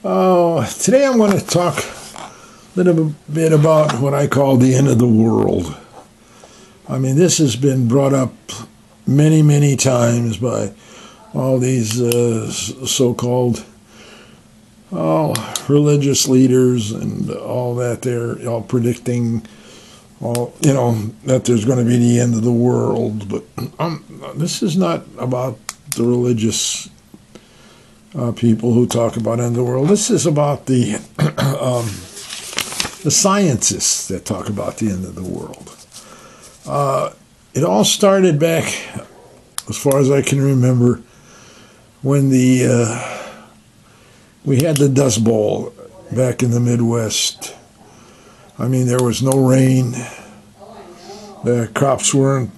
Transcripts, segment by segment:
Today I'm going to talk a little bit about what I call the end of the world. I mean, this has been brought up many, many times by all these so-called religious leaders and all that. They're all predicting, that there's going to be the end of the world. But this is not about the religious people who talk about end of the world. This is about the scientists that talk about the end of the world. It all started back, as far as I can remember, when we had the Dust Bowl back in the Midwest. I mean, there was no rain. The crops were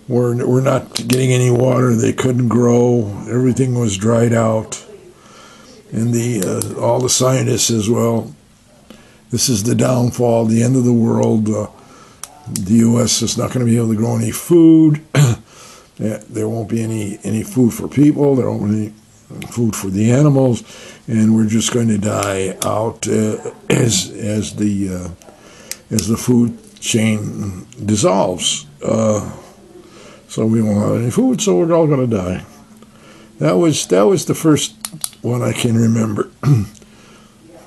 not getting any water. They couldn't grow. Everything was dried out. And all the scientists as well, this is the downfall, the end of the world. The U.S. is not going to be able to grow any food. There won't be any food for people. There won't be any food for the animals, and we're just going to die out as the food chain dissolves. So we won't have any food, so we're all going to die. That was the first one I can remember.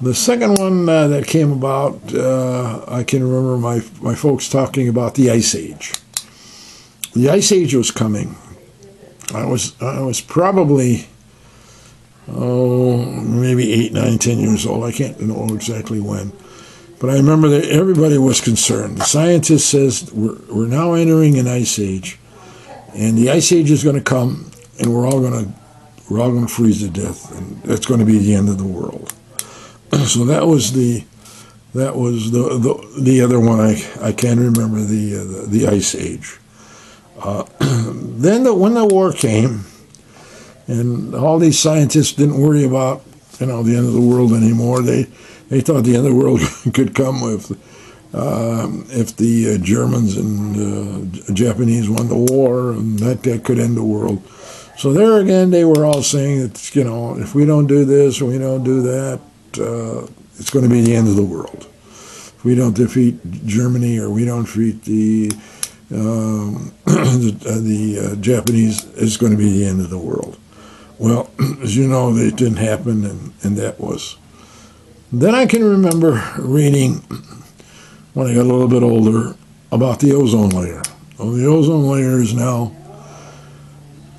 The second one that came about, I can remember my folks talking about the Ice Age. The Ice Age was coming. I was probably maybe 8, 9, 10 years old. I can't know exactly when. But I remember that everybody was concerned. The scientist says we're now entering an Ice Age. And the Ice Age is going to come, and we're all going to freeze to death, and that's going to be the end of the world. So that was the other one I can remember, the Ice Age. Then when the war came, and all these scientists didn't worry about the end of the world anymore. They thought the end of the world could come if the Germans and Japanese won the war, and that could end the world. So there again, they were all saying that, if we don't do this or we don't do that, it's going to be the end of the world. If we don't defeat Germany or we don't defeat the Japanese, it's going to be the end of the world. Well, as you know, it didn't happen, and that was. Then I can remember reading, when I got a little bit older, about the ozone layer. Well, the ozone layer is now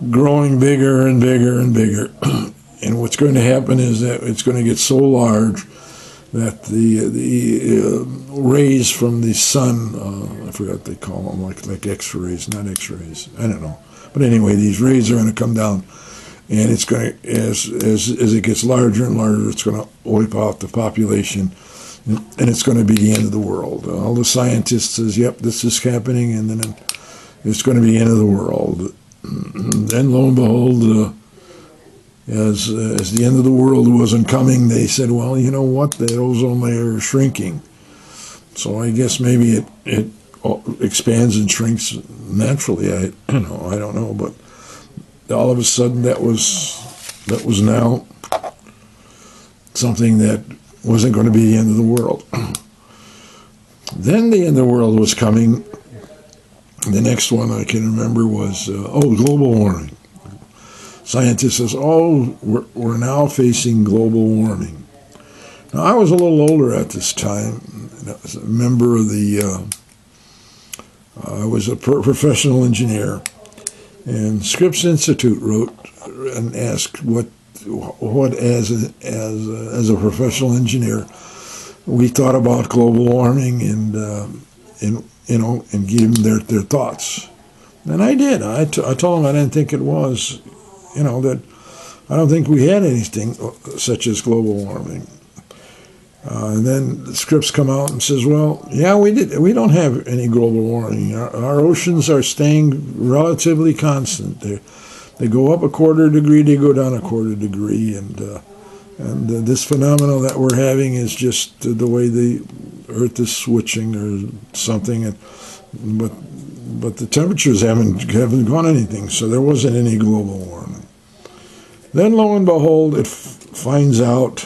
growing bigger and bigger and bigger. And what's going to happen is that it's going to get so large that the rays from the sun, I forgot what they call them, like X-rays, not X-rays, I don't know. But anyway, these rays are going to come down, and it's going to, as it gets larger and larger, it's going to wipe out the population. And it's going to be the end of the world. All the scientists says, yep, this is happening, and then it's going to be the end of the world. Then lo and behold, as the end of the world wasn't coming, they said, well, you know what, the ozone layer is shrinking. So I guess maybe it expands and shrinks naturally. I don't know, but all of a sudden that was now something that wasn't going to be the end of the world. Then the end of the world was coming. The next one I can remember was, global warming. Scientists says, we're now facing global warming. Now, I was a little older at this time. I was a member of I was a professional engineer. And Scripps Institute wrote and asked what as a professional engineer we thought about global warming and give them their thoughts. And I did. I told them I didn't think it was, that I don't think we had anything such as global warming. And then Scripps come out and says, well, yeah, we did. We don't have any global warming. Our oceans are staying relatively constant. They go up a quarter degree, they go down a quarter degree, and this phenomenon that we're having is just the way the Earth is switching or something. But the temperatures haven't gone anything, so there wasn't any global warming. Then lo and behold, finds out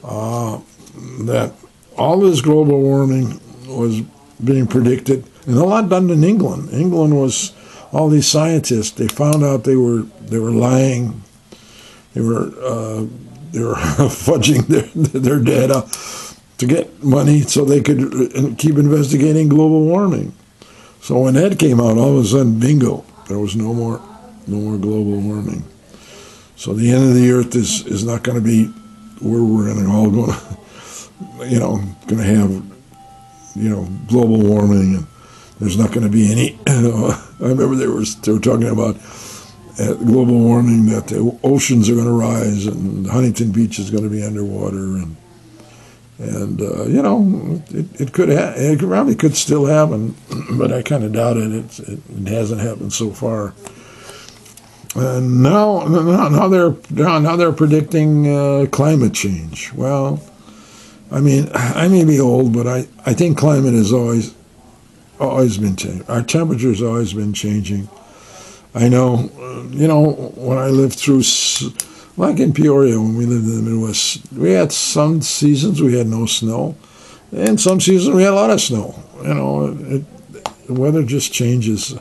that all this global warming was being predicted, and a lot done in England. England was all these scientists. They found out they were lying. They were fudging their data to get money so they could keep investigating global warming. So when that came out, all of a sudden, bingo, there was no more global warming. So the end of the earth is not going to be where we're all going to have, global warming, and there's not going to be any. I remember they were talking about global warming, that the oceans are going to rise and Huntington Beach is going to be underwater, and it could it probably could still happen, but I kind of doubt it. It hasn't happened so far. And now they're predicting climate change. Well, I mean, I may be old, but I think climate has always been changing. Our temperature's always been changing. I know, when I lived through, like in Peoria, when we lived in the Midwest, we had some seasons we had no snow, and some seasons we had a lot of snow. The weather just changes.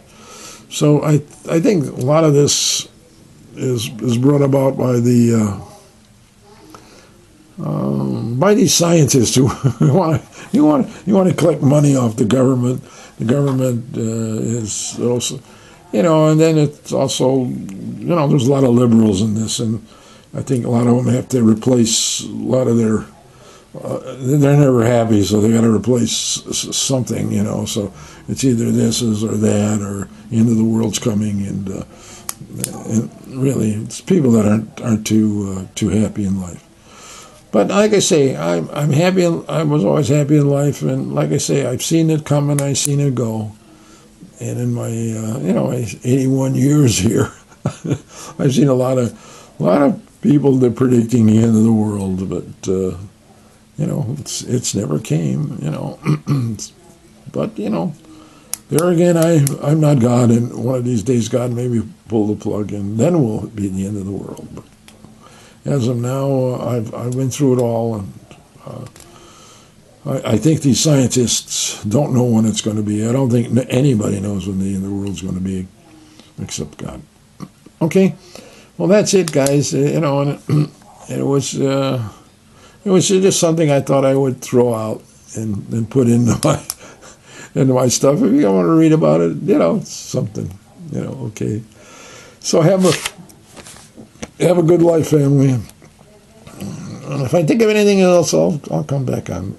So I think a lot of this is brought about by these scientists who want to collect money off the government. The government is also, and then it's also, there's a lot of liberals in this, and I think a lot of them have to replace a lot of their. They're never happy, so they got to replace something, So it's either this or that, or the end of the world's coming, and really, it's people that aren't too happy in life. But like I say, I'm happy. I was always happy in life, and like I say, I've seen it come and I've seen it go. And in my 81 years here, I've seen a lot of people that are predicting the end of the world, but it's never came. But there again, I'm not God, and one of these days God may pull the plug, and then will be the end of the world. But as of now, I've been through it all, and I think these scientists don't know when it's going to be. I don't think anybody knows when the end of the world's going to be, except God. Okay, well that's it, guys. And it was just something I thought I would throw out and put into my stuff. If you don't want to read about it, it's something. Okay. So have a good life, family. And if I think of anything else, I'll come back on.